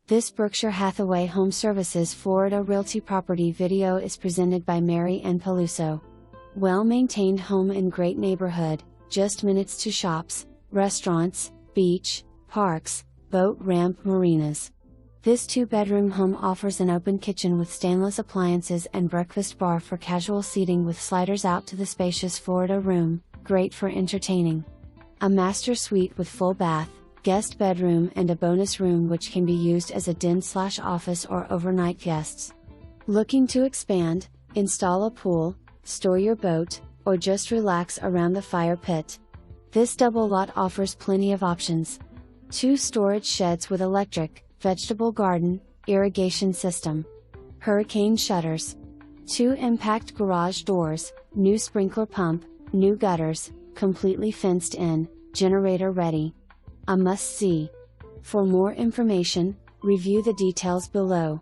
This Berkshire Hathaway HomeServices Florida Realty property video is presented by Mary and Peluso. Well-maintained home in great neighborhood, just minutes to shops, restaurants, beach, parks, boat ramp, marinas. This 2-bedroom home offers an open kitchen with stainless appliances and breakfast bar for casual seating with sliders out to the spacious Florida room, great for entertaining. A master suite with full bath, guest bedroom and a bonus room which can be used as a den/office or overnight guests. Looking to expand, install a pool, store your boat, or just relax around the fire pit? This double lot offers plenty of options. 2 storage sheds with electric, vegetable garden, irrigation system. Hurricane shutters. 2 impact garage doors, new sprinkler pump, new gutters, completely fenced in, generator ready. A must-see. For more information, review the details below.